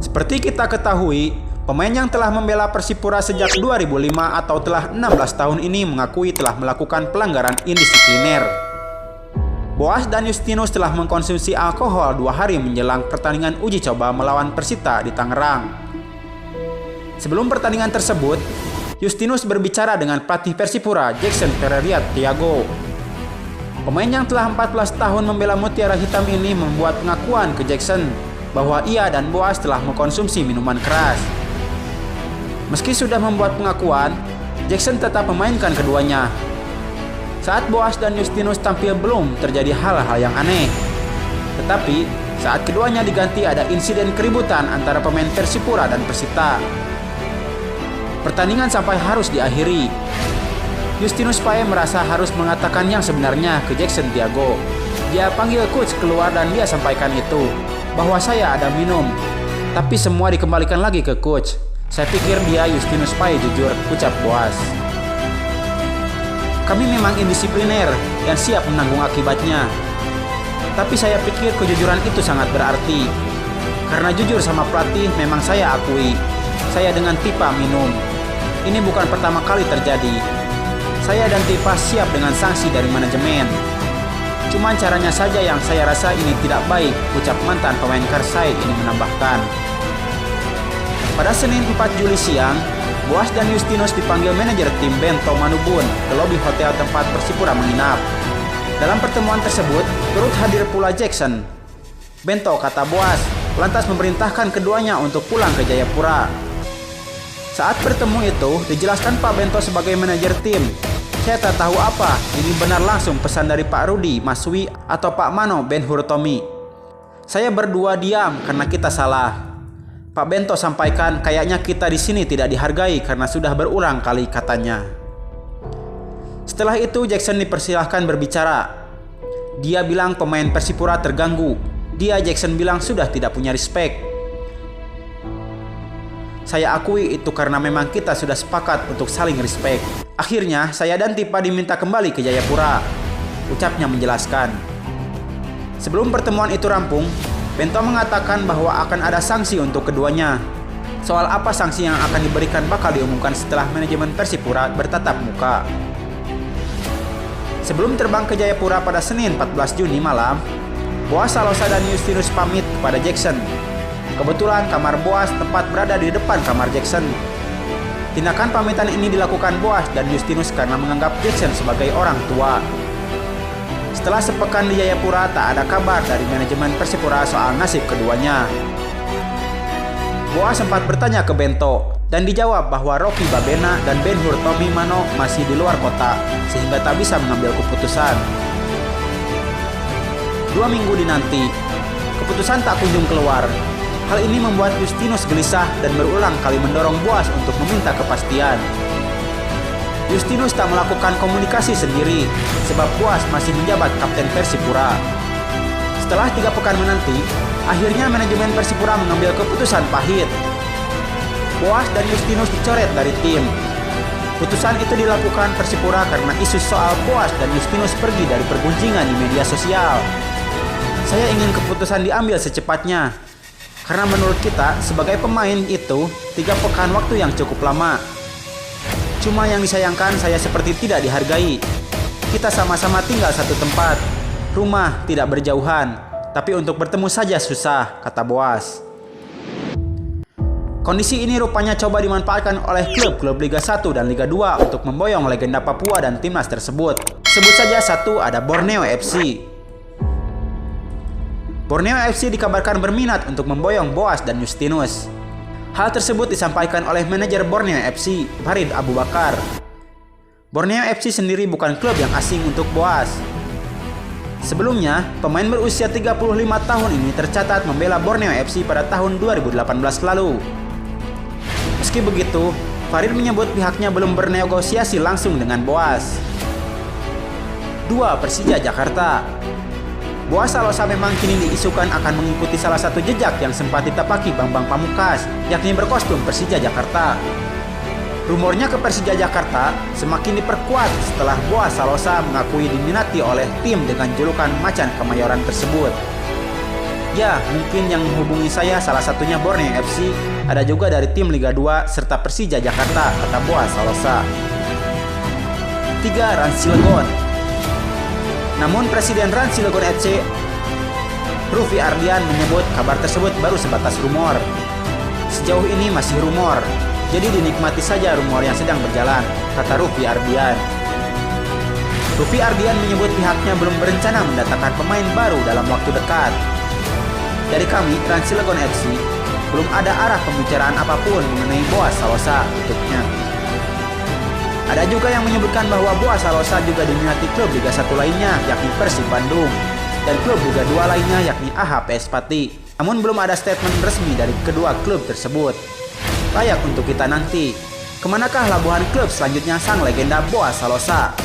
Seperti kita ketahui, pemain yang telah membela Persipura sejak 2005 atau telah 16 tahun ini mengakui telah melakukan pelanggaran indisipliner. Boas dan Justinus telah mengkonsumsi alkohol 2 hari menjelang pertandingan uji coba melawan Persita di Tangerang. Sebelum pertandingan tersebut, Justinus berbicara dengan pelatih Persipura, Jackson Pereira Thiago. Pemain yang telah 14 tahun membela Mutiara Hitam ini membuat pengakuan ke Jackson bahwa ia dan Boas telah mengkonsumsi minuman keras. Meski sudah membuat pengakuan, Jackson tetap memainkan keduanya. Saat Boas dan Justinus tampil belum terjadi hal-hal yang aneh. Tetapi saat keduanya diganti ada insiden keributan antara pemain Persipura dan Persita. Pertandingan sampai harus diakhiri. Justinus Pae merasa harus mengatakan yang sebenarnya ke Jackson Thiago. Dia panggil coach keluar dan dia sampaikan itu, bahwa saya ada minum. Tapi semua dikembalikan lagi ke coach. Saya pikir dia Justinus Pae jujur, ucap Boas. Kami memang indisipliner dan siap menanggung akibatnya. Tapi saya pikir kejujuran itu sangat berarti. Karena jujur sama pelatih memang saya akui. Saya dengan Tipa minum. Ini bukan pertama kali terjadi. Saya dan Tipa siap dengan sanksi dari manajemen. Cuman caranya saja yang saya rasa ini tidak baik, ucap mantan pemain Karsai ini menambahkan. Pada Senin 4 Juli siang, Boas dan Justinus dipanggil manajer tim Bento Manubun ke lobi hotel tempat Persipura menginap. Dalam pertemuan tersebut, turut hadir pula Jackson. Bento, kata Boas, lantas memerintahkan keduanya untuk pulang ke Jayapura. Saat bertemu itu, dijelaskan Pak Bento sebagai manajer tim. Saya tak tahu apa, ini benar langsung pesan dari Pak Rudi, Mas Wi, atau Pak Mano Ben Hurtomi. Saya berdua diam karena kita salah. Pak Bento sampaikan kayaknya kita di sini tidak dihargai karena sudah berulang kali, katanya. Setelah itu Jackson dipersilahkan berbicara. Dia bilang pemain Persipura terganggu. Dia Jackson bilang sudah tidak punya respect. Saya akui itu karena memang kita sudah sepakat untuk saling respect. Akhirnya saya dan Tipa diminta kembali ke Jayapura, ucapnya menjelaskan. Sebelum pertemuan itu rampung, Bento mengatakan bahwa akan ada sanksi untuk keduanya. Soal apa sanksi yang akan diberikan bakal diumumkan setelah manajemen Persipura bertatap muka. Sebelum terbang ke Jayapura pada Senin 14 Juni malam, Boas Salosa dan Justinus pamit kepada Jackson. Kebetulan kamar Boas tepat berada di depan kamar Jackson. Tindakan pamitan ini dilakukan Boas dan Justinus karena menganggap Jackson sebagai orang tua. Setelah sepekan di Jayapura, tak ada kabar dari manajemen Persipura soal nasib keduanya. Boas sempat bertanya ke Bento dan dijawab bahwa Rocky Babena dan Ben Hurtomi Mano masih di luar kota sehingga tak bisa mengambil keputusan. 2 minggu dinanti, keputusan tak kunjung keluar. Hal ini membuat Justinus gelisah dan berulang kali mendorong Boas untuk meminta kepastian. Justinus tak melakukan komunikasi sendiri sebab Boas masih menjabat kapten Persipura. Setelah 3 pekan menanti, akhirnya manajemen Persipura mengambil keputusan pahit. Boas dan Justinus dicoret dari tim. Putusan itu dilakukan Persipura karena isu soal Boas dan Justinus pergi dari pergunjingan di media sosial. Saya ingin keputusan diambil secepatnya. Karena menurut kita, sebagai pemain itu, 3 pekan waktu yang cukup lama. Cuma yang disayangkan saya seperti tidak dihargai. Kita sama-sama tinggal satu tempat. Rumah tidak berjauhan. Tapi untuk bertemu saja susah, kata Boas. Kondisi ini rupanya coba dimanfaatkan oleh klub-klub Liga 1 dan Liga 2 untuk memboyong legenda Papua dan timnas tersebut. Sebut saja satu, ada Borneo FC. Borneo FC dikabarkan berminat untuk memboyong Boas dan Justinus. Hal tersebut disampaikan oleh manajer Borneo FC, Farid Abu Bakar. Borneo FC sendiri bukan klub yang asing untuk Boas. Sebelumnya, pemain berusia 35 tahun ini tercatat membela Borneo FC pada tahun 2018 lalu. Meski begitu, Farid menyebut pihaknya belum bernegosiasi langsung dengan Boas. 2. Persija Jakarta. Boas Salosa memang kini diisukan akan mengikuti salah satu jejak yang sempat ditapaki Bambang Pamungkas, yakni berkostum Persija Jakarta. Rumornya ke Persija Jakarta semakin diperkuat setelah Boas Salosa mengakui diminati oleh tim dengan julukan Macan Kemayoran tersebut. Ya, mungkin yang menghubungi saya salah satunya Borneo FC, ada juga dari tim Liga 2 serta Persija Jakarta, kata Boas Salosa. 3. Rans Cilegon. Namun Presiden Rans Cilegon FC, Rufi Ardian, menyebut kabar tersebut baru sebatas rumor. Sejauh ini masih rumor, jadi dinikmati saja rumor yang sedang berjalan, kata Rufi Ardian. Rufi Ardian menyebut pihaknya belum berencana mendatangkan pemain baru dalam waktu dekat. Dari kami, Rans Cilegon FC, belum ada arah pembicaraan apapun mengenai Boas Salosa, tutupnya. Ada juga yang menyebutkan bahwa Boas Salosa juga diminati klub Liga 1 lainnya, yakni Persib Bandung, dan klub Liga 2 lainnya, yakni AHPS Pati. Namun belum ada statement resmi dari kedua klub tersebut. Layak untuk kita nanti, kemanakah labuhan klub selanjutnya sang legenda Boas Salosa?